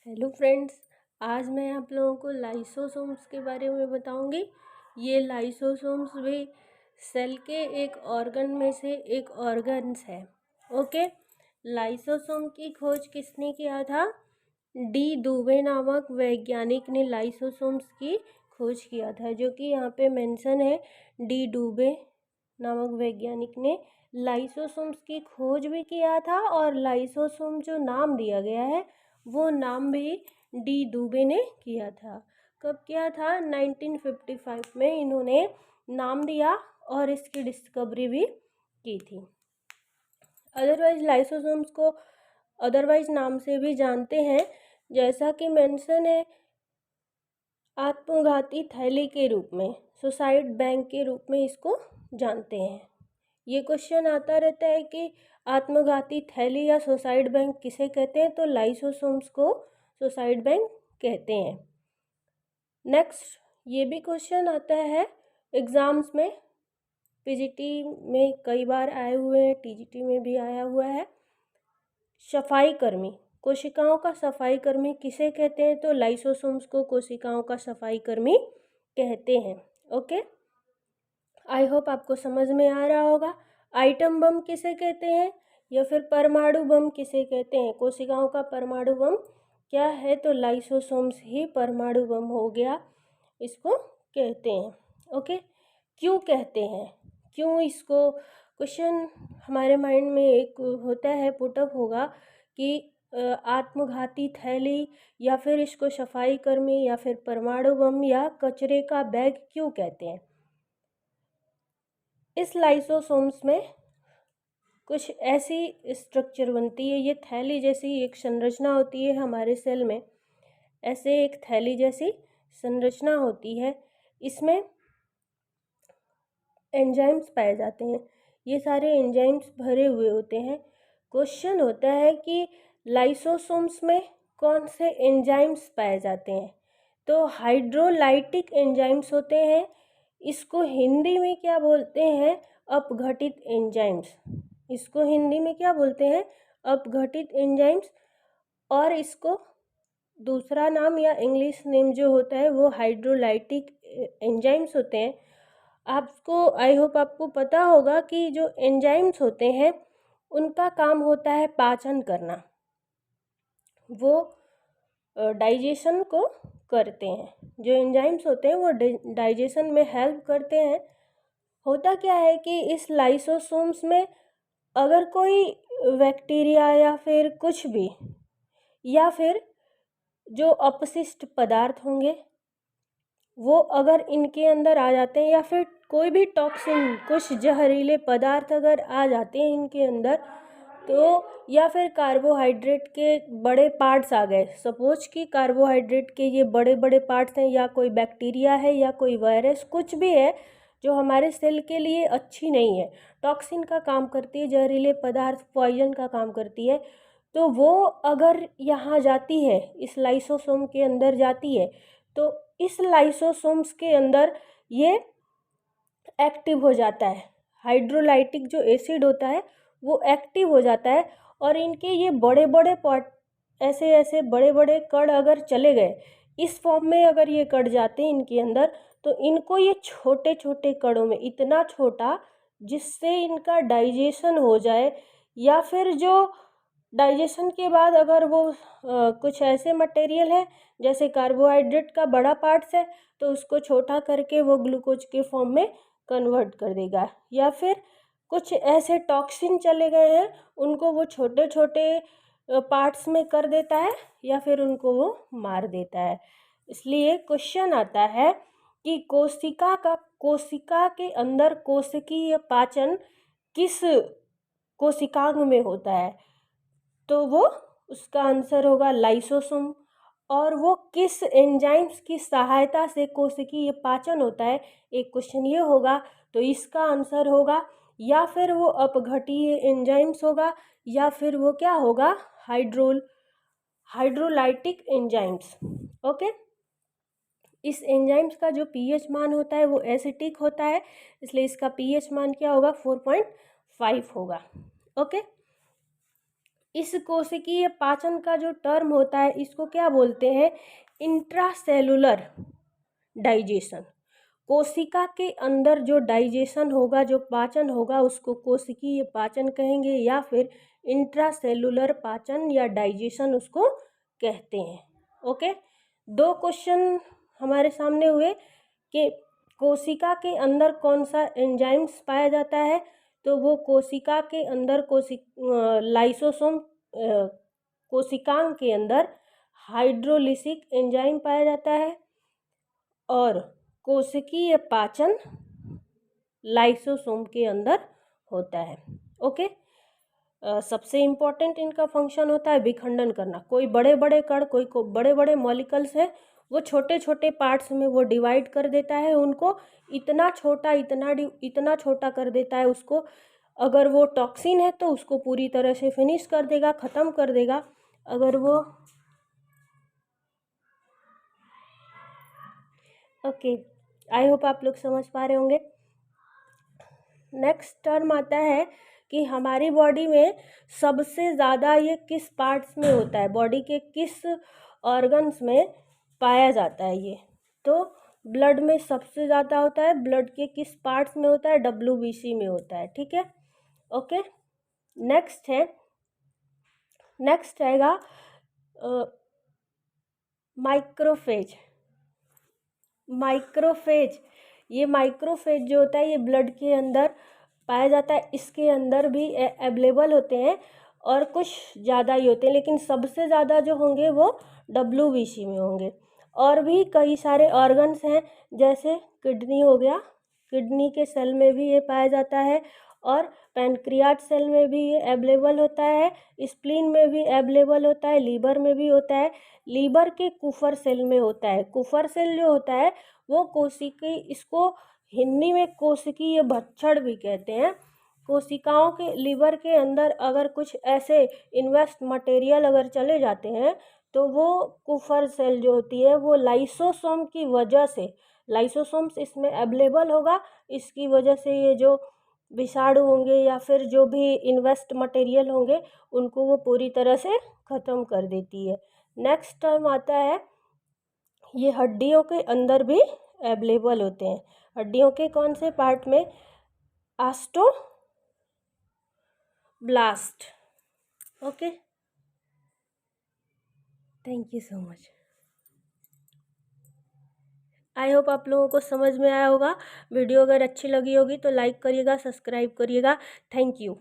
Hello friends, आज मैं आप लोगों को लाइसोसोम्स के बारे में बताऊंगी। ये लाइसोसोम्स भी सेल के एक ऑर्गन में से एक ऑर्गन्स है। ओके, लाइसोसोम की खोज किसने किया था? डी दुबे नामक वैज्ञानिक ने लाइसोसोम्स की खोज किया था, जो कि यहाँ पे मेंशन है। डी दुबे नामक वैज्ञानिक ने लाइसोसोम्स की खोज भी किया था और लाइसोसोम जो नाम दिया गया है वो नाम भी डी दुबे ने किया था। कब किया था? 1955 में इन्होंने नाम दिया और इसकी डिस्कवरी भी की थी। अदरवाइज लाइसोसोम्स को अदरवाइज नाम से भी जानते हैं, जैसा कि मेंशन है आत्मघाती थैली के रूप में, सुसाइड बैंक के रूप में इसको जानते हैं। ये क्वेश्चन आता रहता है कि आत्मघाती थैली या सुसाइड बैंक किसे कहते हैं, तो लाइसोसोम्स को सुसाइड बैंक कहते हैं। नेक्स्ट, ये भी क्वेश्चन आता है एग्ज़ाम्स में, पीजीटी में कई बार आए हुए हैं, टीजीटी में भी आया हुआ है। सफाई कर्मी, कोशिकाओं का सफाई कर्मी किसे कहते हैं, तो लाइसोसोम्स को कोशिकाओं का सफाई कर्मी कहते हैं। ओके, आई होप आपको समझ में आ रहा होगा। आइटम बम किसे कहते हैं या फिर परमाणु बम किसे कहते हैं? कोशिकाओं का परमाणु बम क्या है, तो लाइसोसोम्स ही परमाणु बम हो गया, इसको कहते हैं। ओके, क्यों कहते हैं, क्यों इसको क्वेश्चन हमारे माइंड में एक होता है, पुटअप होगा कि आत्मघाती थैली या फिर इसको सफाई कर्मी या फिर परमाणु बम या कचरे का बैग क्यों कहते हैं? इस लाइसोसोम्स में कुछ ऐसी स्ट्रक्चर बनती है, ये थैली जैसी एक संरचना होती है हमारे सेल में, ऐसे एक थैली जैसी संरचना होती है। इसमें एंजाइम्स पाए जाते हैं, ये सारे एंजाइम्स भरे हुए होते हैं। क्वेश्चन होता है कि लाइसोसोम्स में कौन से एंजाइम्स पाए जाते हैं, तो हाइड्रोलाइटिक एंजाइम्स होते हैं। इसको हिंदी में क्या बोलते हैं? अपघटित एंजाइम्स। इसको हिंदी में क्या बोलते हैं? अपघटित एंजाइम्स। और इसको दूसरा नाम या इंग्लिश नेम जो होता है वो हाइड्रोलाइटिक एंजाइम्स होते हैं। आपको आई होप आपको पता होगा कि जो एंजाइम्स होते हैं उनका काम होता है पाचन करना, वो डाइजेशन को करते हैं। जो एंजाइम्स होते हैं वो डाइजेशन में हेल्प करते हैं। होता क्या है कि इस लाइसोसोम्स में अगर कोई बैक्टीरिया या फिर कुछ भी या फिर जो अपशिष्ट पदार्थ होंगे वो अगर इनके अंदर आ जाते हैं, या फिर कोई भी टॉक्सिन, कुछ जहरीले पदार्थ अगर आ जाते हैं इनके अंदर, तो या फिर कार्बोहाइड्रेट के बड़े पार्ट्स आ गए, सपोज कि कार्बोहाइड्रेट के ये बड़े बड़े पार्ट्स हैं, या कोई बैक्टीरिया है या कोई वायरस कुछ भी है जो हमारे सेल के लिए अच्छी नहीं है, टॉक्सिन का काम करती है, जहरीले पदार्थ पॉइजन का काम करती है, तो वो अगर यहाँ जाती है, इस लाइसोसोम के अंदर जाती है, तो इस लाइसोसोम्स के अंदर ये एक्टिव हो जाता है। हाइड्रोलाइटिक जो एसिड होता है वो एक्टिव हो जाता है, और इनके ये बड़े बड़े पार्ट, ऐसे ऐसे बड़े बड़े कण अगर चले गए, इस फॉर्म में अगर ये कण जाते हैं इनके अंदर, तो इनको ये छोटे छोटे कणों में, इतना छोटा जिससे इनका डाइजेशन हो जाए, या फिर जो डाइजेशन के बाद अगर वो कुछ ऐसे मटेरियल है जैसे कार्बोहाइड्रेट का बड़ा पार्ट्स है, तो उसको छोटा करके वो ग्लूकोज के फॉर्म में कन्वर्ट कर देगा, या फिर कुछ ऐसे टॉक्सिन चले गए हैं उनको वो छोटे छोटे पार्ट्स में कर देता है, या फिर उनको वो मार देता है। इसलिए क्वेश्चन आता है कि कोशिका के अंदर कोशिकीय पाचन किस कोशिकांग में होता है, तो वो उसका आंसर होगा लाइसोसोम। और वो किस एंजाइम्स की सहायता से कोशिकीय पाचन होता है, एक क्वेश्चन ये होगा, तो इसका आंसर होगा या फिर वो अपघटीय एंजाइम्स होगा, या फिर वो क्या होगा, हाइड्रोलाइटिक एंजाइम्स। ओके, इस एंजाइम्स का जो पीएच मान होता है वो एसिटिक होता है, इसलिए इसका पीएच मान क्या होगा, 4.5 होगा। ओके, इस कोशिकीय पाचन का जो टर्म होता है इसको क्या बोलते हैं? Intracellular digestion. कोशिका के अंदर जो डाइजेशन होगा, जो पाचन होगा, उसको कोशिकीय पाचन कहेंगे या फिर इंट्रासेलुलर पाचन या डाइजेशन उसको कहते हैं। ओके, दो क्वेश्चन हमारे सामने हुए कि कोशिका के अंदर कौन सा एंजाइम्स पाया जाता है, तो वो कोशिका के अंदर लाइसोसोम कोशिकांग के अंदर हाइड्रोलिसिक एंजाइम पाया जाता है और कोशिकीय पाचन लाइसोसोम के अंदर होता है। ओके, सबसे इम्पोर्टेंट इनका फंक्शन होता है विखंडन करना। कोई बड़े बड़े कण, कोई बड़े बड़े मॉलिक्यूल्स हैं, वो छोटे छोटे पार्ट्स में वो डिवाइड कर देता है उनको, इतना इतना छोटा कर देता है उसको। अगर वो टॉक्सिन है तो उसको पूरी तरह से फिनिश कर देगा, ख़त्म कर देगा। अगर वो ओके, आई होप आप लोग समझ पा रहे होंगे। नेक्स्ट टर्म आता है कि हमारी बॉडी में सबसे ज़्यादा ये किस पार्ट्स में होता है, बॉडी के किस ऑर्गन्स में पाया जाता है ये, तो ब्लड में सबसे ज़्यादा होता है। ब्लड के किस पार्ट्स में होता है? WBC में होता है। ठीक है, ओके। नेक्स्ट आएगा माइक्रोफेज। ये माइक्रोफेज जो होता है ये ब्लड के अंदर पाया जाता है। इसके अंदर भी अवेलेबल होते हैं और कुछ ज़्यादा ही होते हैं, लेकिन सबसे ज़्यादा जो होंगे वो WBC में होंगे। और भी कई सारे ऑर्गन्स हैं, जैसे किडनी हो गया, किडनी के सेल में भी ये पाया जाता है और पैनक्रियाट सेल में भी ये अवेलेबल होता है, स्प्लीन में भी अवेलेबल होता है, लीवर में भी होता है। लीवर के कुफर सेल में होता है। कुफर सेल जो होता है वो कोशिकी, इसको हिंदी में कोशिकीय भक्षण भी कहते हैं। कोशिकाओं के लीवर के अंदर अगर कुछ ऐसे इन्वेस्ट मटेरियल अगर चले जाते हैं तो वो कुफर सेल जो होती है वो लाइसोसोम की वजह से, लाइसोसोम्स इसमें अवेलेबल होगा, इसकी वजह से ये जो विषाणु होंगे या फिर जो भी इन्वेस्ट मटेरियल होंगे उनको वो पूरी तरह से ख़त्म कर देती है। नेक्स्ट टर्म आता है, ये हड्डियों के अंदर भी अवेलेबल होते हैं। हड्डियों के कौन से पार्ट में? Osteoblast. Okay, thank you so much. I hope आप लोगों को समझ में आया होगा। वीडियो अगर अच्छी लगी होगी तो लाइक करिएगा, सब्सक्राइब करिएगा। Thank you.